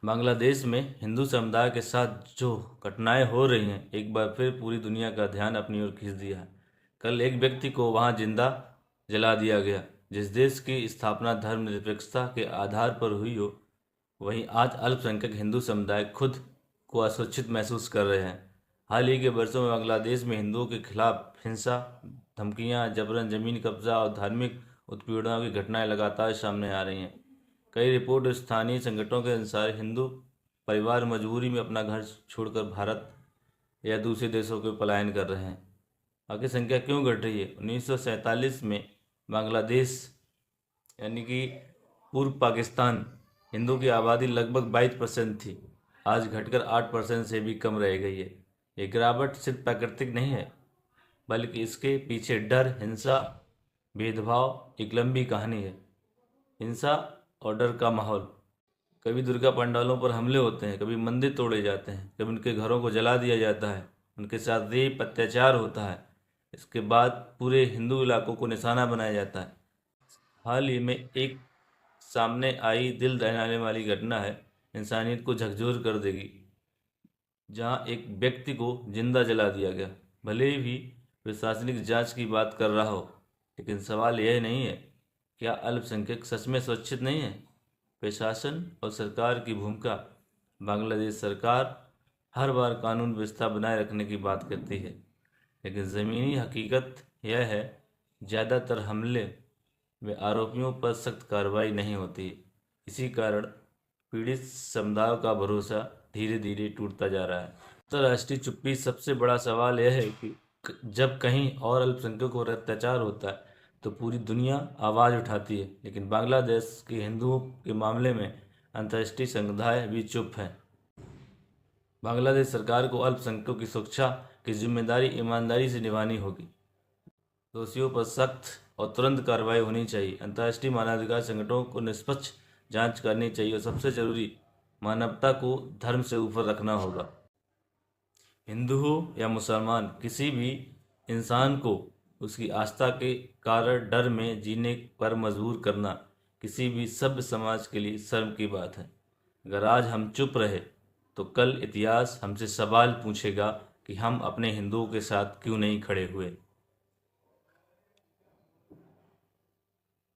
बांग्लादेश में हिंदू समुदाय के साथ जो घटनाएं हो रही हैं, एक बार फिर पूरी दुनिया का ध्यान अपनी ओर खींच दिया है। कल एक व्यक्ति को वहां जिंदा जला दिया गया। जिस देश की स्थापना धर्मनिरपेक्षता के आधार पर हुई हो, वहीं आज अल्पसंख्यक हिंदू समुदाय खुद को असुरक्षित महसूस कर रहे हैं। हाल ही के वर्षों में बांग्लादेश में हिंदुओं के खिलाफ हिंसा, धमकियां, जबरन जमीन कब्जा और धार्मिक उत्पीड़नों की घटनाएं लगातार सामने आ रही हैं। कई रिपोर्ट और स्थानीय संगठनों के अनुसार हिंदू परिवार मजबूरी में अपना घर छोड़कर भारत या दूसरे देशों के पलायन कर रहे हैं। आखिर संख्या क्यों घट रही है? 1947 में बांग्लादेश यानी कि पूर्व पाकिस्तान हिंदू की आबादी लगभग 22% थी। आज घटकर 8% से भी कम रह गई है। ये गिरावट सिर्फ प्राकृतिक नहीं है, बल्कि इसके पीछे डर, हिंसा, भेदभाव एक लंबी कहानी है। हिंसा और डर का माहौल। कभी दुर्गा पंडालों पर हमले होते हैं, कभी मंदिर तोड़े जाते हैं, कभी उनके घरों को जला दिया जाता है, उनके साथ रेप, अत्याचार होता है। इसके बाद पूरे हिंदू इलाकों को निशाना बनाया जाता है। हाल ही में एक सामने आई दिल दहलाने वाली घटना है, इंसानियत को झकझोर कर देगी, जहां एक व्यक्ति को जिंदा जला दिया गया। भले ही प्रशासनिक जांच की बात कर रहा हो, लेकिन सवाल यह नहीं है क्या अल्पसंख्यक सच में सुरक्षित नहीं है। प्रशासन और सरकार की भूमिका। बांग्लादेश सरकार हर बार कानून व्यवस्था बनाए रखने की बात करती है, लेकिन ज़मीनी हकीकत यह है ज़्यादातर हमले व आरोपियों पर सख्त कार्रवाई नहीं होती। इसी कारण पीड़ित समुदायों का भरोसा धीरे धीरे टूटता जा रहा है। अंतर्राष्ट्रीय चुप्पी। सबसे बड़ा सवाल यह है कि जब कहीं और अल्पसंख्यकों पर अत्याचार होता है तो पूरी दुनिया आवाज़ उठाती है, लेकिन बांग्लादेश के हिंदुओं के मामले में अंतर्राष्ट्रीय समुदाय भी चुप है। बांग्लादेश सरकार को अल्पसंख्यकों की सुरक्षा की जिम्मेदारी ईमानदारी से निभानी होगी। दोषियों पर सख्त और तुरंत कार्रवाई होनी चाहिए। अंतर्राष्ट्रीय मानवाधिकार संगठनों को निष्पक्ष जांच करनी चाहिए और सबसे जरूरी, मानवता को धर्म से ऊपर रखना होगा। हिंदू हो या मुसलमान, किसी भी इंसान को उसकी आस्था के कारण डर में जीने पर मजबूर करना किसी भी सभ्य समाज के लिए शर्म की बात है। अगर आज हम चुप रहे तो कल इतिहास हमसे सवाल पूछेगा कि हम अपने हिंदुओं के साथ क्यों नहीं खड़े हुए।